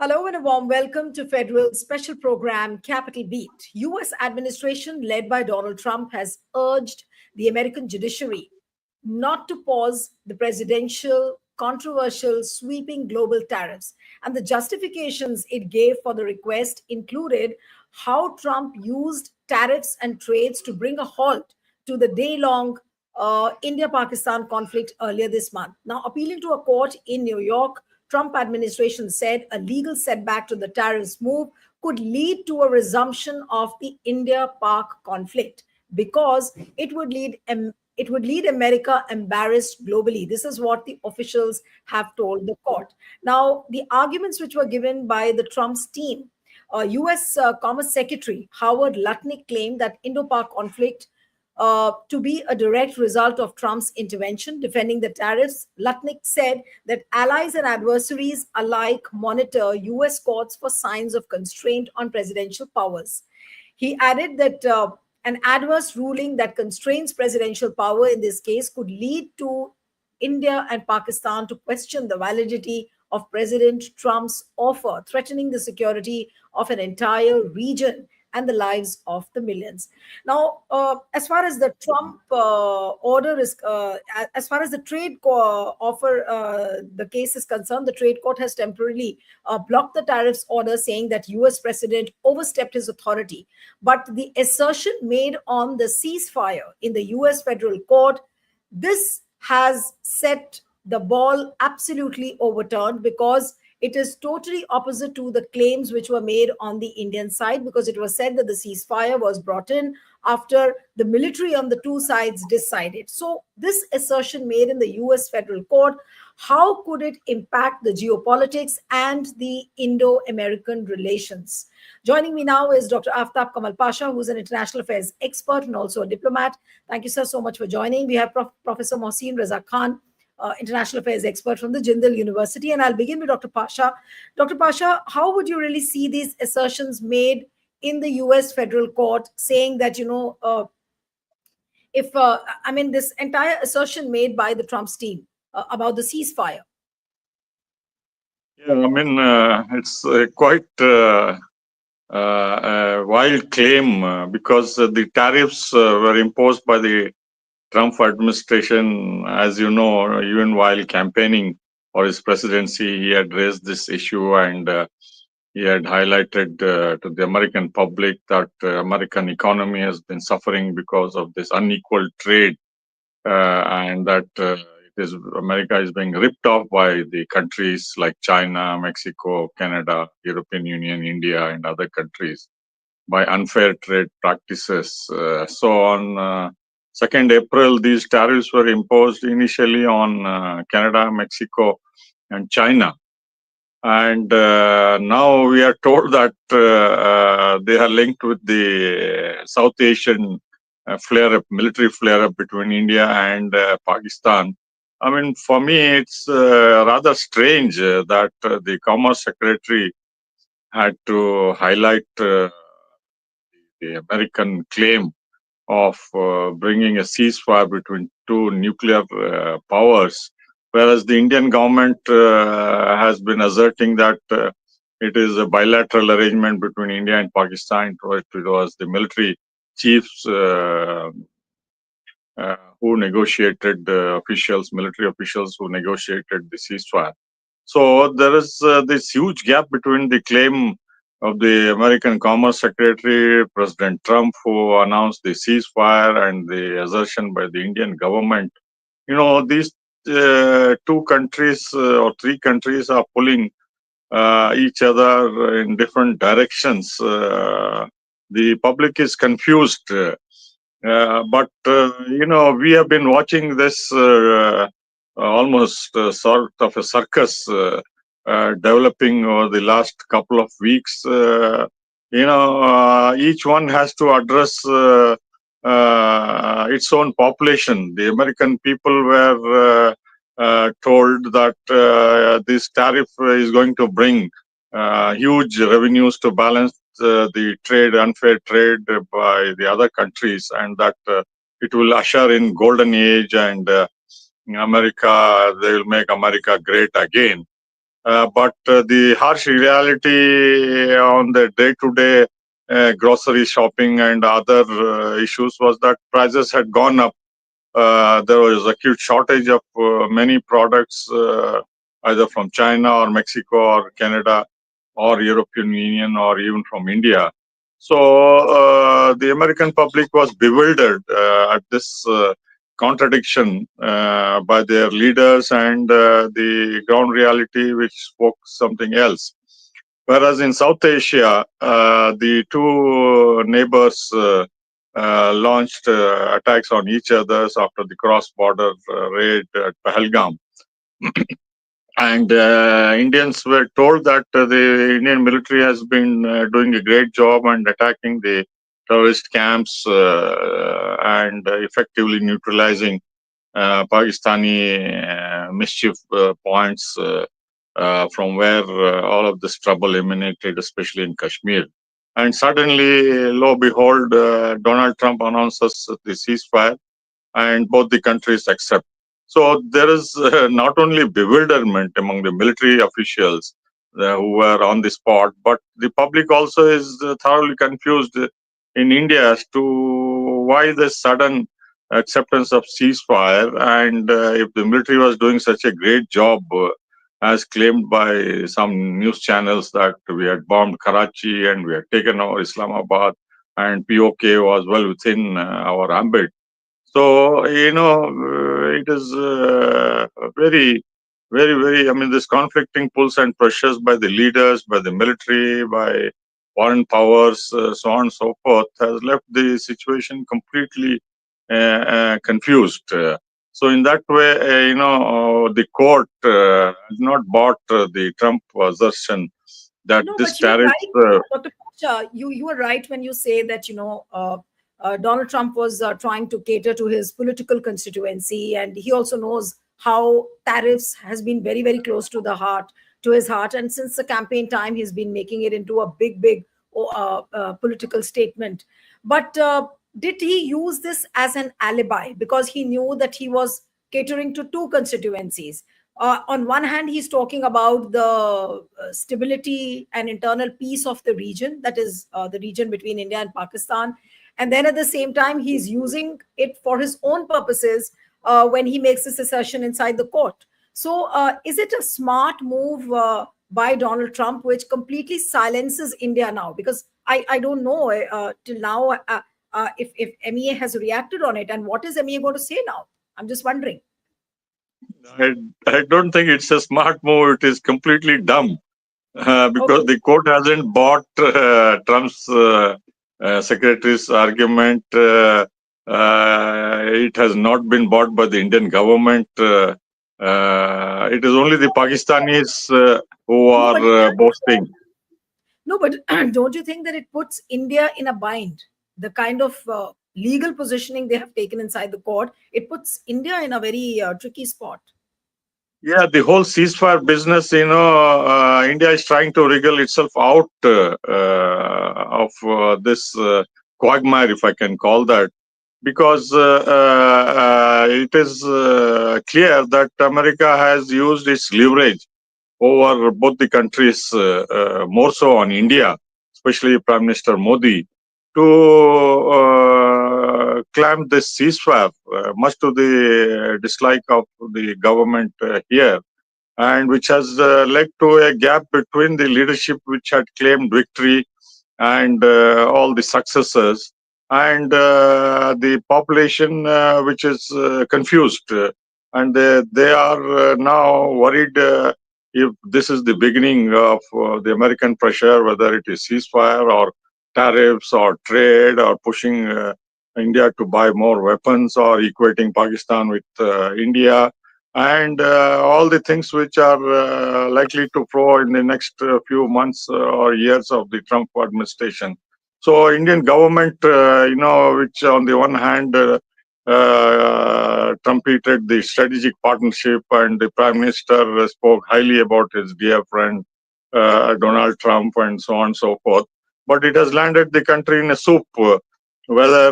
Hello and a warm welcome to Federal Special Program Capital Beat. US administration led by Donald Trump has urged the American judiciary not to pause the presidential controversial sweeping global tariffs. And the justifications it gave for the request included how Trump used tariffs and trades to bring a halt to the day-long India-Pakistan conflict earlier this month. Now, appealing to a court in New York, Trump administration said a legal setback to the tariffs move could lead to a resumption of the India-Pak conflict because it would lead America embarrassed globally. This is what the officials have told the court. Now, the arguments which were given by the Trump's team, U.S. Commerce Secretary Howard Lutnick claimed that Indo-Pak conflict to be a direct result of Trump's intervention, defending the tariffs. Lutnick said that allies and adversaries alike monitor U.S. courts for signs of constraint on presidential powers. He added that an adverse ruling that constrains presidential power in this case could lead to India and Pakistan to question the validity of President Trump's offer, threatening the security of an entire region and the lives of the millions. Now, as far as the Trump order is, as far as the offer, the case is concerned, the trade court has temporarily blocked the tariffs order, saying that US President overstepped his authority. But the assertion made on the ceasefire in the US federal court, this has set the ball absolutely overturned because it is totally opposite to the claims which were made on the Indian side, because it was said that the ceasefire was brought in after the military on the two sides decided. So this assertion made in the US federal court, how could it impact the geopolitics and the Indo-American relations? Joining me now is Dr. Aftab Kamal Pasha, who's an international affairs expert and also a diplomat. Thank you, sir, so much for joining. We have Professor Mohsin Reza Khan, international affairs expert from the Jindal University. And I'll begin with Dr. Pasha. Dr. Pasha, how would you really see these assertions made in the US federal court saying that, this entire assertion made by the Trump's team about the ceasefire? Yeah, it's quite a wild claim because the tariffs were imposed by the Trump administration. As you know, even while campaigning for his presidency, he had raised this issue and he had highlighted to the American public that American economy has been suffering because of this unequal trade and that America is being ripped off by the countries like China, Mexico, Canada, European Union, India, and other countries by unfair trade practices. So on 2nd April, these tariffs were imposed initially on Canada, Mexico, and China. And now we are told that they are linked with the South Asian flare-up, military flare-up between India and Pakistan. For me, it's rather strange that the Commerce Secretary had to highlight the American claim of bringing a ceasefire between two nuclear powers, whereas the Indian government has been asserting that it is a bilateral arrangement between India and Pakistan. It was the military chiefs who negotiated, military officials who negotiated the ceasefire. So there is this huge gap between the claim of the American Commerce Secretary, President Trump, who announced the ceasefire, and the assertion by the Indian government. These two countries or three countries are pulling each other in different directions. The public is confused. But we have been watching this almost sort of a circus developing over the last couple of weeks. Each one has to address its own population. The American people were told that this tariff is going to bring huge revenues to balance the trade, unfair trade by the other countries, and that it will usher in golden age and America, they will make America great again. But the harsh reality on the day-to-day grocery shopping and other issues was that prices had gone up. There was acute shortage of many products, either from China or Mexico or Canada or European Union or even from India. So the American public was bewildered at this contradiction by their leaders and the ground reality, which spoke something else. Whereas in South Asia, the two neighbors launched attacks on each other after the cross-border raid at Pahalgam. And Indians were told that the Indian military has been doing a great job and attacking the terrorist camps and effectively neutralizing Pakistani mischief points from where all of this trouble emanated, especially in Kashmir. And suddenly, lo and behold, Donald Trump announces the ceasefire, and both the countries accept. So there is not only bewilderment among the military officials who were on the spot, but the public also is thoroughly confused in India as to why this sudden acceptance of ceasefire, and if the military was doing such a great job, as claimed by some news channels, that we had bombed Karachi and we had taken over Islamabad, and POK was well within our ambit. So, it is very, I mean, this conflicting pulls and pressures by the leaders, by the military, by foreign powers, so on and so forth, has left the situation completely confused. So, in that way, the court has not bought the Trump assertion that No, this but you are tariff. right, Dr. Pasha. You are right when you say that Donald Trump was trying to cater to his political constituency, and he also knows how tariffs has been very very close to the heart to his heart, and since the campaign time, he's been making it into a big political statement. But did he use this as an alibi because he knew that he was catering to two constituencies? On one hand, he's talking about the stability and internal peace of the region, that is the region between India and Pakistan. And then at the same time, he's using it for his own purposes when he makes this assertion inside the court. So, is it a smart move by Donald Trump, which completely silences India now? Because I don't know till now if MEA has reacted on it, and what is MEA going to say now? I'm just wondering. I, I don't think it's a smart move. It is completely dumb. Because Okay. the court hasn't bought Trump's secretary's argument. It has not been bought by the Indian government. It is only the Pakistanis who No, but it are does. boasting. No, but don't you think that it puts India in a bind? The kind of legal positioning they have taken inside the court, it puts India in a very tricky spot. Yeah, the whole ceasefire business, India is trying to wriggle itself out of this quagmire, if I can call that, because it is clear that America has used its leverage over both the countries, more so on India, especially Prime Minister Modi, to clamp this ceasefire, much to the dislike of the government here, and which has led to a gap between the leadership which had claimed victory and all the successes, and the population which is confused. And they are now worried if this is the beginning of the American pressure, whether it is ceasefire or tariffs or trade or pushing India to buy more weapons or equating Pakistan with India, and all the things which are likely to flow in the next few months or years of the Trump administration. So Indian government, which on the one hand trumpeted the strategic partnership, and the Prime Minister spoke highly about his dear friend Donald Trump and so on and so forth. But it has landed the country in a soup. Whether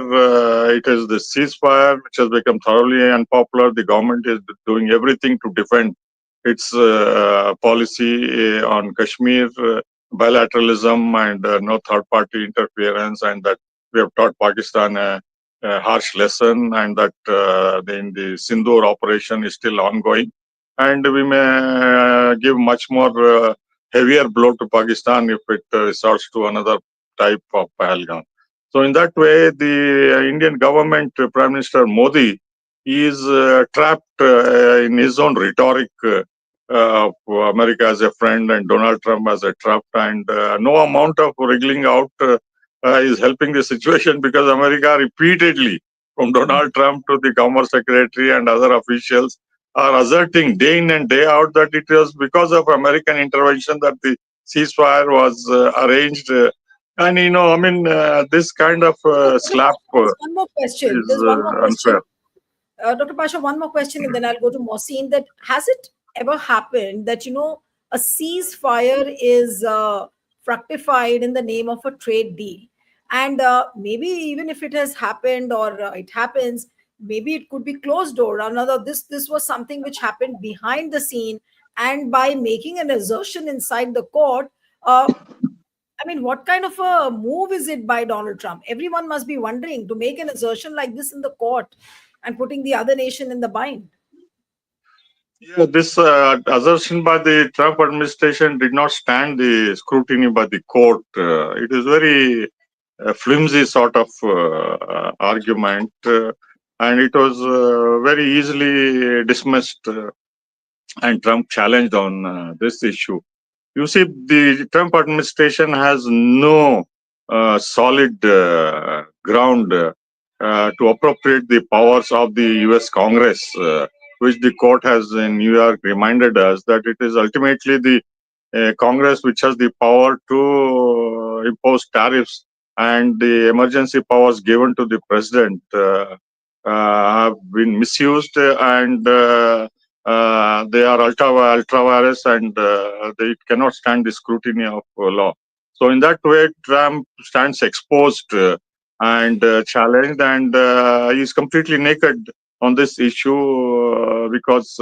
it is the ceasefire, which has become thoroughly unpopular, the government is doing everything to defend its policy on Kashmir, bilateralism, and no third-party interference, and that we have taught Pakistan a harsh lesson, and that the Sindoor operation is still ongoing, and we may give much more heavier blow to Pakistan if it resorts to another type of Pahalgam. So, in that way, the Indian government, Prime Minister Modi, is trapped in his own rhetoric of America as a friend and Donald Trump as a trap, and no amount of wriggling out is helping the situation, because America repeatedly, from Donald Trump to the Commerce Secretary and other officials, are asserting day in and day out that it was because of American intervention that the ceasefire was arranged. And this kind of slap There's one more question. is There's one more question. unfair. Dr. Pasha, one more question, and then I'll go to Mohsin. That has it ever happened that a ceasefire is fructified in the name of a trade deal, and maybe even if it has happened or it happens, maybe it could be closed door. Another, this was something which happened behind the scene, and by making an assertion inside the court. I mean, what kind of a move is it by Donald Trump? Everyone must be wondering to make an assertion like this in the court and putting the other nation in the bind. Yeah, this assertion by the Trump administration did not stand the scrutiny by the court. It is very flimsy sort of argument, and it was very easily dismissed, and Trump challenged on this issue. You see, the Trump administration has no solid ground to appropriate the powers of the US Congress, which the court has in New York reminded us that it is ultimately the Congress which has the power to impose tariffs, and the emergency powers given to the president have been misused, and they are ultra virus, and it cannot stand the scrutiny of law. So, in that way, Trump stands exposed and challenged, and he is completely naked on this issue because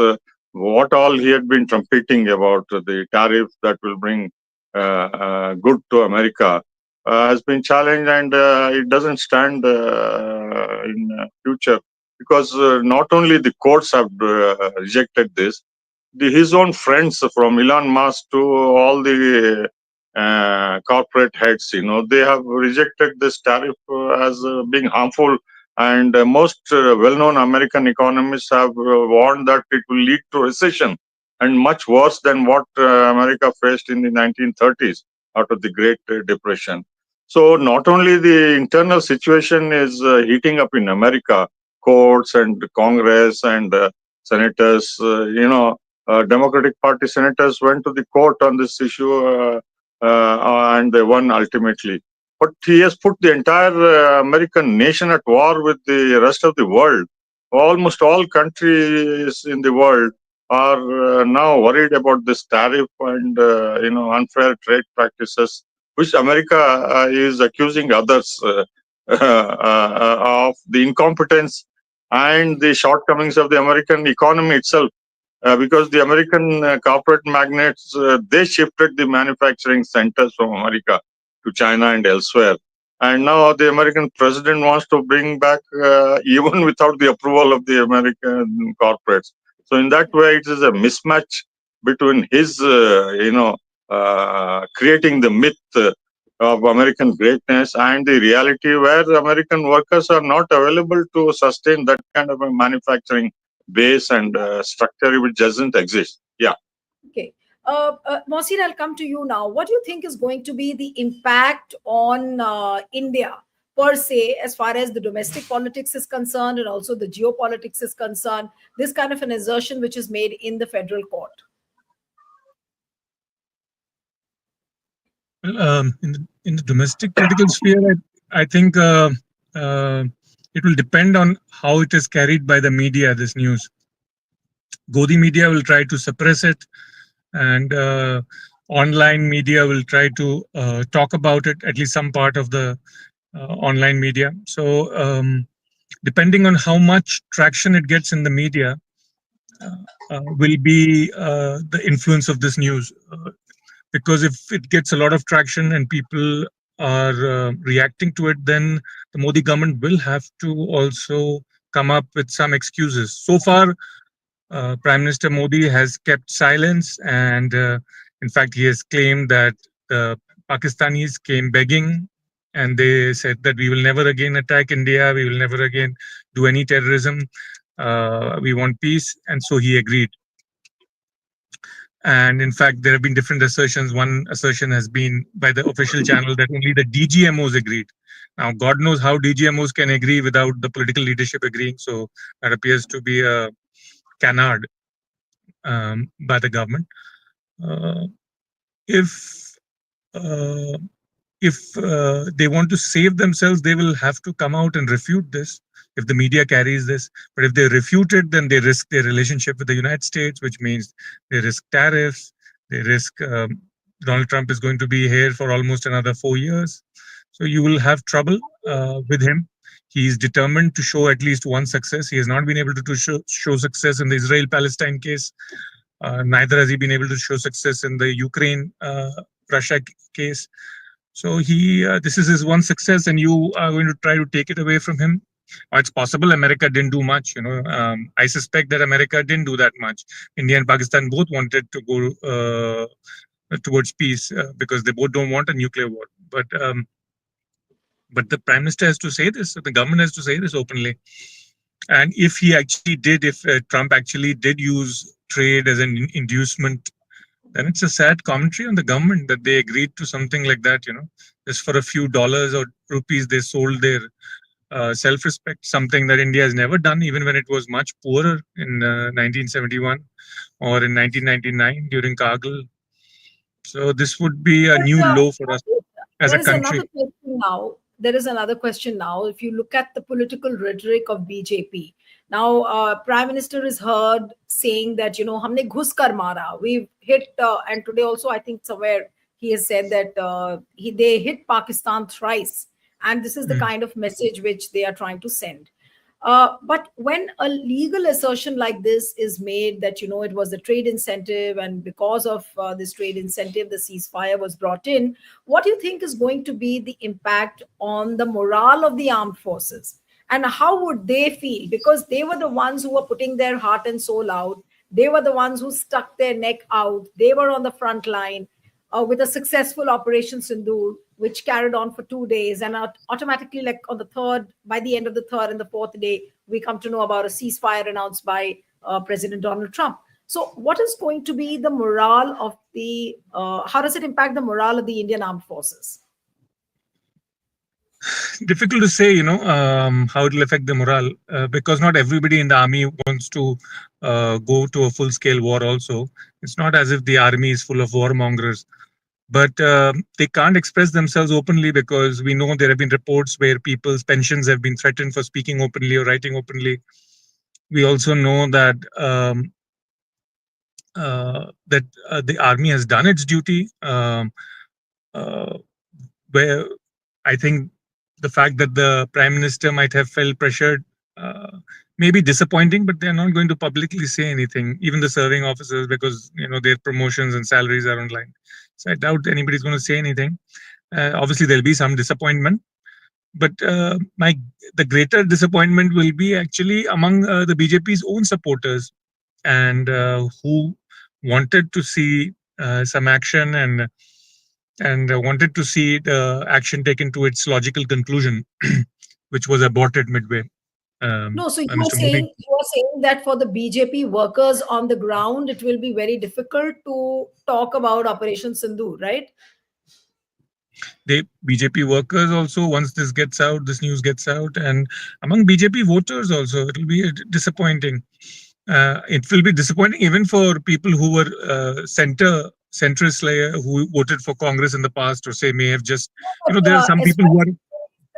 what all he had been trumpeting about the tariff that will bring good to America has been challenged, and it doesn't stand in future, because not only the courts have rejected this, his own friends from Elon Musk to all the corporate heads, they have rejected this tariff as being harmful. And most well-known American economists have warned that it will lead to recession, and much worse than what America faced in the 1930s after the Great Depression. So not only the internal situation is heating up in America, courts and Congress and senators, Democratic Party senators went to the court on this issue, and they won ultimately. But he has put the entire American nation at war with the rest of the world. Almost all countries in the world are now worried about this tariff and unfair trade practices, which America is accusing others of the incompetence and the shortcomings of the American economy itself. Because the American corporate magnates, they shifted the manufacturing centers from America to China and elsewhere. And now the American president wants to bring back, even without the approval of the American corporates. So in that way, it is a mismatch between his, creating the myth of American greatness and the reality where American workers are not available to sustain that kind of a manufacturing base and structure which doesn't exist. Yeah. Okay. Mohsin, I'll come to you now. What do you think is going to be the impact on India per se, as far as the domestic politics is concerned and also the geopolitics is concerned, this kind of an assertion which is made in the federal court? Well, in the domestic political sphere, I think it will depend on how it is carried by the media, this news. Godi media will try to suppress it, and online media will try to talk about it, at least some part of the online media. So depending on how much traction it gets in the media, will be the influence of this news. Because if it gets a lot of traction and people are reacting to it, then the Modi government will have to also come up with some excuses. So far, Prime Minister Modi has kept silence, and in fact, he has claimed that the Pakistanis came begging, and they said that we will never again attack India, we will never again do any terrorism, we want peace, and so he agreed. And in fact, there have been different assertions. One assertion has been by the official channel that only the DGMOs agreed. Now, God knows how DGMOs can agree without the political leadership agreeing. So that appears to be a canard by the government. Uh, if uh, if they want to save themselves, they will have to come out and refute this if the media carries this. But if they refute it, then they risk their relationship with the United States, which means they risk tariffs, they risk Donald Trump is going to be here for almost another 4 years. So you will have trouble with him. He is determined to show at least one success. He has not been able to show success in the Israel-Palestine case. Neither has he been able to show success in the Ukraine-Russia case. So this is his one success, and you are going to try to take it away from him. It's possible America didn't do much. I suspect that America didn't do that much. India and Pakistan both wanted to go towards peace because they both don't want a nuclear war. But the Prime Minister has to say this. The government has to say this openly. And if Trump actually did use trade as an inducement, then it's a sad commentary on the government that they agreed to something like that. Just for a few dollars or rupees, they sold their self-respect, something that India has never done, even when it was much poorer in 1971 or in 1999 during Kargil. So this would be a new low for us as a country. There is another question now. If you look at the political rhetoric of BJP, now Prime Minister is heard saying that, humne ghus kar mara. We've hit, and today also I think somewhere he has said that they hit Pakistan thrice. And this is the kind of message which they are trying to send. But when a legal assertion like this is made that, it was a trade incentive, and because of this trade incentive, the ceasefire was brought in, what do you think is going to be the impact on the morale of the armed forces? And how would they feel? Because they were the ones who were putting their heart and soul out. They were the ones who stuck their neck out. They were on the front line with a successful Operation Sindoor, which carried on for 2 days. And automatically, like on the third, by the end of the third and the fourth day, we come to know about a ceasefire announced by President Donald Trump. So what is going to be the morale of how does it impact the morale of the Indian armed forces? Difficult to say, how it will affect the morale, because not everybody in the army wants to go to a full-scale war also. It's not as if the army is full of warmongers. But they can't express themselves openly because we know there have been reports where people's pensions have been threatened for speaking openly or writing openly. We also know that the army has done its duty. Where I think the fact that the Prime Minister might have felt pressured may be disappointing, but they're not going to publicly say anything, even the serving officers, because their promotions and salaries are online. So I doubt anybody's going to say anything. Obviously, there'll be some disappointment, but the greater disappointment will be actually among the BJP's own supporters, and who wanted to see some action and wanted to see the action taken to its logical conclusion, which was aborted midway. No, so you are saying that for the BJP workers on the ground, it will be very difficult to talk about Operation Sindoor, right? The BJP workers also, once this news gets out, and among BJP voters also, it will be disappointing. It will be disappointing even for people who were centrists, who voted for Congress in the past, or say may have just, there are some people who are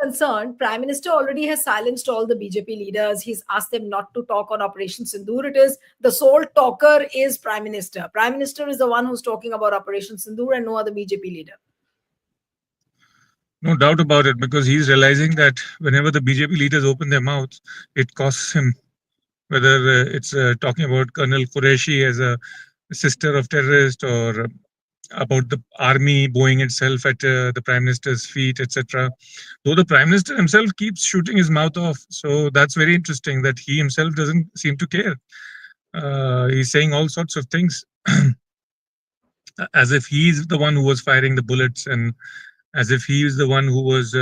concerned. Prime Minister already has silenced all the BJP leaders. He's asked them not to talk on Operation Sindoor. It is the sole talker is Prime Minister. Prime Minister is the one who's talking about Operation Sindoor and no other BJP leader. No doubt about it, because he's realizing that whenever the BJP leaders open their mouths, it costs him whether it's talking about Colonel Qureshi as a sister of terrorist, or about the army bowing itself at the prime minister's feet, etc. Though the prime minister himself keeps shooting his mouth off, so that's very interesting that he himself doesn't seem to care. He's saying all sorts of things as if he's the one who was firing the bullets, and as if he is the one who was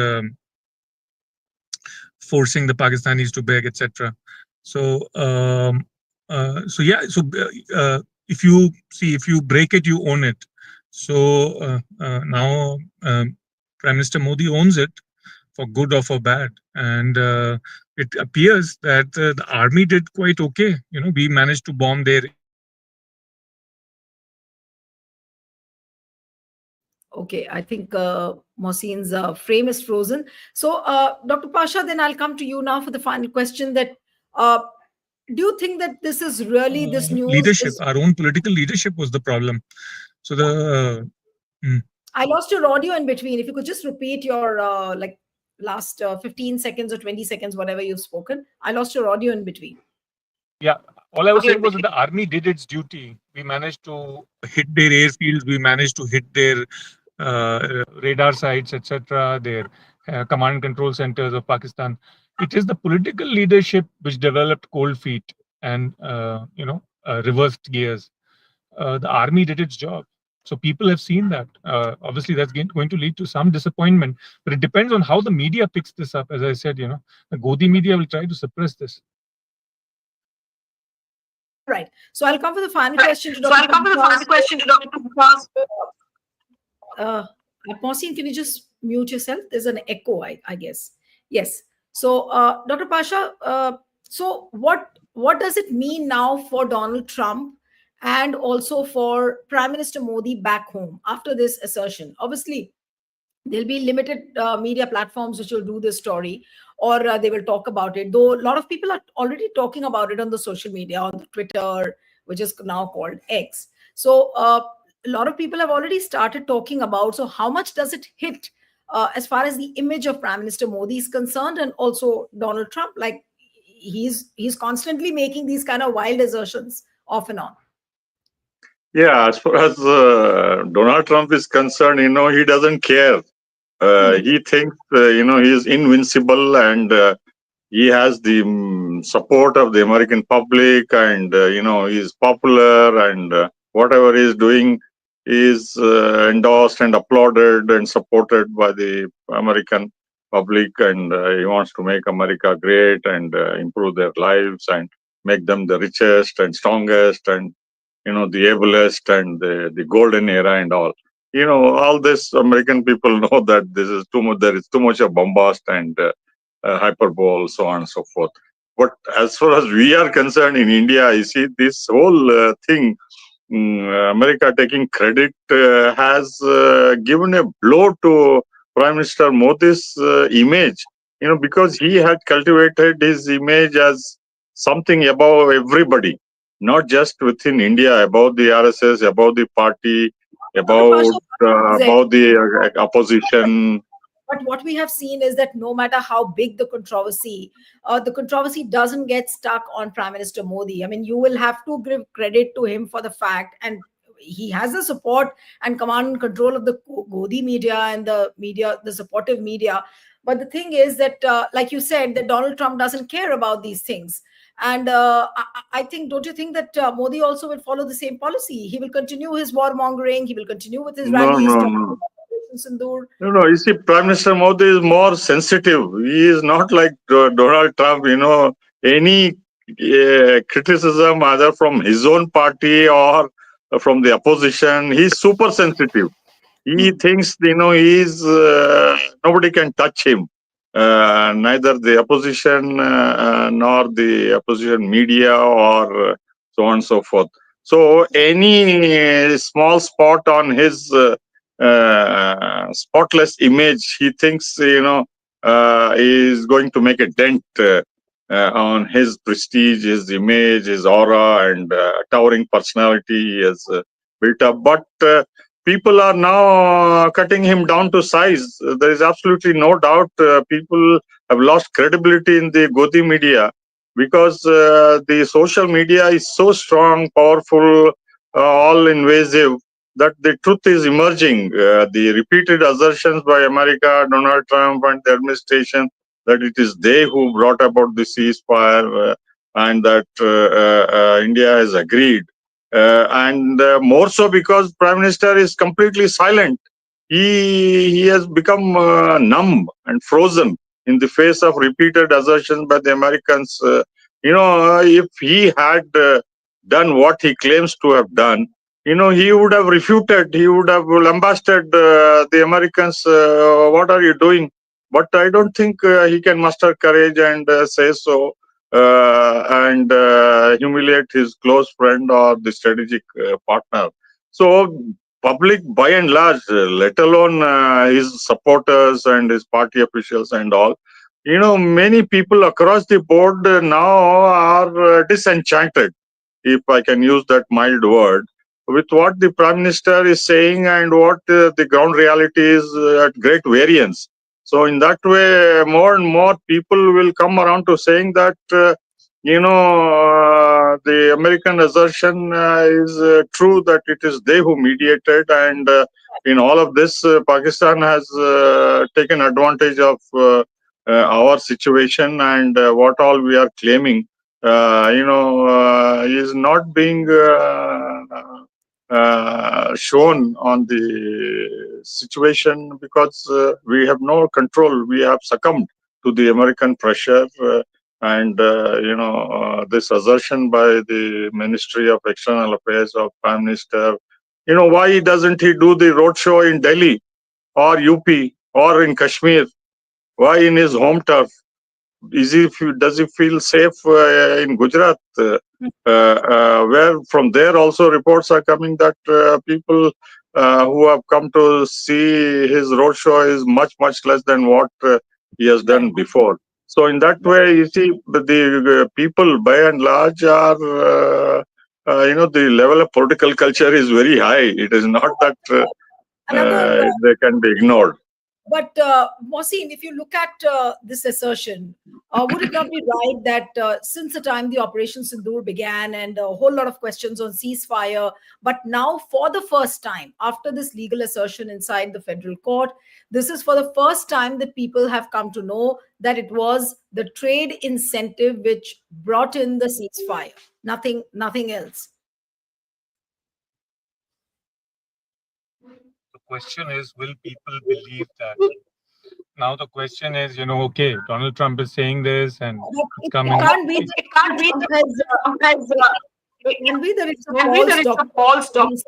forcing the Pakistanis to beg, etc. So, so yeah. So, if you break it, you own it. So now Prime Minister Modi owns it, for good or for bad, and it appears that the army did quite okay. We managed to bomb their Okay, I think Mohsin's frame is frozen. So, Dr. Pasha, then I'll come to you now for the final question. That do you think that this is really this news leadership. is? Our own political leadership was the problem. So I lost your audio in between. If you could just repeat your like last 15 seconds or 20 seconds, whatever you've spoken. I lost your audio in between. Yeah, all I was saying was that the army did its duty. We managed to hit their airfields. We managed to hit their radar sites, etc. Their command and control centers of Pakistan. It is the political leadership which developed cold feet and reversed gears. The army did its job. So people have seen that. Obviously, that's going to lead to some disappointment, but it depends on how the media picks this up. As I said, the Godi media will try to suppress this. All right. So I'll come for the final question to Dr. Mohsin, can you just mute yourself? There's an echo, I guess. Yes. So, Dr. Pasha, so what does it mean now for Donald Trump and also for Prime Minister Modi back home after this assertion? Obviously, there'll be limited media platforms which will do this story, or they will talk about it, though a lot of people are already talking about it on the social media, on the Twitter, which is now called X. So a lot of people have already started talking about, so how much does it hit as far as the image of Prime Minister Modi is concerned, and also Donald Trump? Like, he's constantly making these kind of wild assertions off and on. Yeah, as far as Donald Trump is concerned, he doesn't care. He thinks, he is invincible, and he has the support of the American public, and, he is popular, and whatever he is doing is endorsed and applauded and supported by the American public, and he wants to make America great and improve their lives and make them the richest and strongest and the ablest and the golden era and all. All this American people know that this is too much. There is too much of bombast and hyperbole, so on and so forth. But as far as we are concerned in India, you see, this whole thing, America taking credit, has given a blow to Prime Minister Modi's image. Because he had cultivated his image as something above everybody, not just within India, about the RSS, about the party, about the opposition. But what we have seen is that no matter how big the controversy doesn't get stuck on Prime Minister Modi. I mean, you will have to give credit to him for the fact, and he has the support and command and control of the Godi media and the supportive media. But the thing is that, like you said, that Donald Trump doesn't care about these things. And I think, don't you think that Modi also will follow the same policy? He will continue his warmongering. He will continue with his rallies. No. No. You see, Prime Minister Modi is more sensitive. He is not like Donald Trump. Any criticism, either from his own party or from the opposition, he's super sensitive. He thinks, he's nobody can touch him. Neither the opposition nor the opposition media or so on and so forth. So any small spot on his spotless image, he thinks, is going to make a dent on his prestige, his image, his aura, and towering personality he has built up. But people are now cutting him down to size. There is absolutely no doubt. People have lost credibility in the Godi media. because the social media is so strong, powerful, all invasive, that the truth is emerging. The repeated assertions by America, Donald Trump, and the administration that it is they who brought about the ceasefire, and that India has agreed. And more so because Prime Minister is completely silent. He has become numb and frozen in the face of repeated assertions by the Americans. If he had done what he claims to have done, he would have refuted, he would have lambasted the Americans. What are you doing? But I don't think he can muster courage and say so, and humiliate his close friend or the strategic partner. So, public by and large, let alone his supporters and his party officials and all, many people across the board now are disenchanted, if I can use that mild word, with what the Prime Minister is saying and what the ground reality is at great variance. So, in that way, more and more people will come around to saying that, the American assertion is true, that it is they who mediated, and in all of this, Pakistan has taken advantage of our situation, and what all we are claiming is not being shown on the situation, because we have no control. We have succumbed to the American pressure, and this assertion by the Ministry of External Affairs of Prime Minister. Why doesn't he do the roadshow in Delhi or UP or in Kashmir? Why in his home turf? Does he feel safe in Gujarat, where from there also reports are coming that people who have come to see his roadshow is much less than what he has done before. So in that way, you see, the people by and large are, the level of political culture is very high. It is not that they can be ignored. But Mohsin, if you look at this assertion, would it not be right that since the time the Operation Sindoor began and a whole lot of questions on ceasefire, but now for the first time, after this legal assertion inside the federal court, this is for the first time that people have come to know that it was the trade incentive which brought in the ceasefire, nothing else. The question is, will people believe that? Now the question is, okay, Donald Trump is saying this and it's coming. It can't be. It can't be. Can be that it's a false document.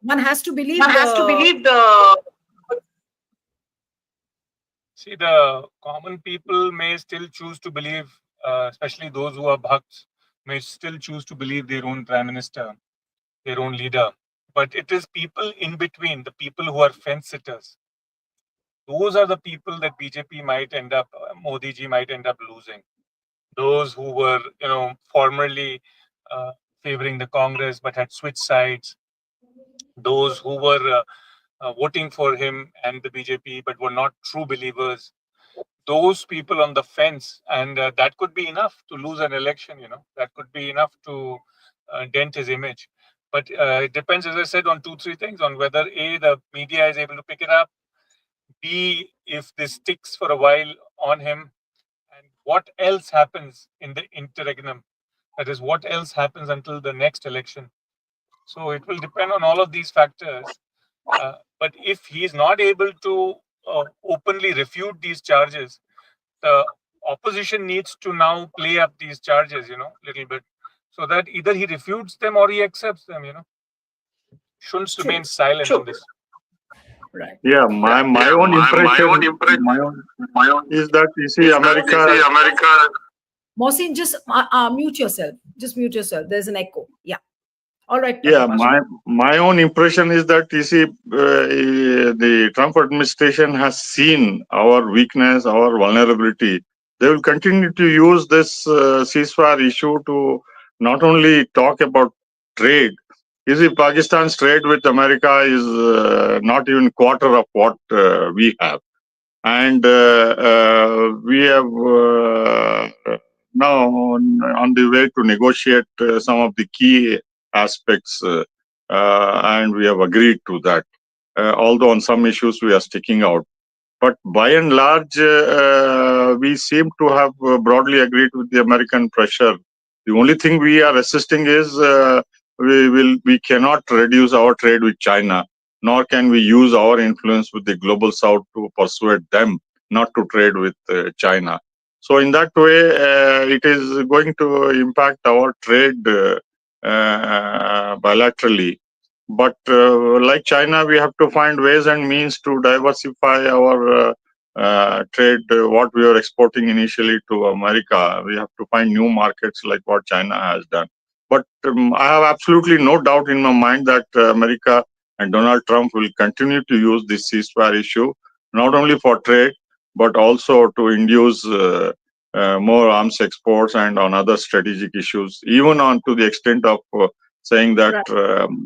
One has to believe. See, the common people may still choose to believe, especially those who are bhakts, may still choose to believe their own prime minister, their own leader. But it is people in between, the people who are fence sitters. Those are the people that BJP might end up, Modi ji might end up losing. Those who were, formerly favoring the Congress but had switched sides. Those who were voting for him and the BJP but were not true believers. Those people on the fence, and that could be enough to lose an election. That could be enough to dent his image. But it depends, as I said, on 2-3 things: on whether A, the media is able to pick it up; B, if this sticks for a while on him; and what else happens in the interregnum. That is, what else happens until the next election. So it will depend on all of these factors. But if he is not able to openly refute these charges, the opposition needs to now play up these charges, little bit, so that either he refutes them or he accepts them. Shouldn't remain silent on this. Right. Yeah, my own impression is that you see America. Mohsin, just mute yourself. Just mute yourself. There's an echo. Yeah. All right. Yeah, my own impression is that you see the Trump administration has seen our weakness, our vulnerability. They will continue to use this ceasefire issue to not only talk about trade. You see, Pakistan's trade with America is not even quarter of what we have. And we have now on the way to negotiate some of the key aspects, and we have agreed to that. Although on some issues we are sticking out. But by and large, we seem to have broadly agreed with the American pressure. The only thing we are resisting is we cannot reduce our trade with China, nor can we use our influence with the global South to persuade them not to trade with China. So in that way, it is going to impact our trade bilaterally. But like China, we have to find ways and means to diversify our trade. What we are exporting initially to America, we have to find new markets like what China has done. But I have absolutely no doubt in my mind that America and Donald Trump will continue to use this ceasefire issue, not only for trade, but also to induce more arms exports and on other strategic issues, even on to the extent of saying that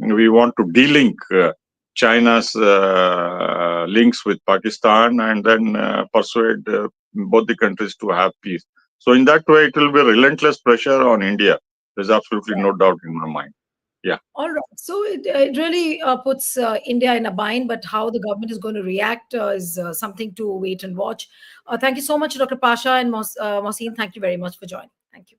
we want to delink China's links with Pakistan and then persuade both the countries to have peace. So in that way, it will be relentless pressure on India. There's absolutely no doubt in my mind. Yeah. All right. So it really puts India in a bind, but how the government is going to react is something to wait and watch. Thank you so much, Dr. Pasha and Mohsin. Thank you very much for joining. Thank you.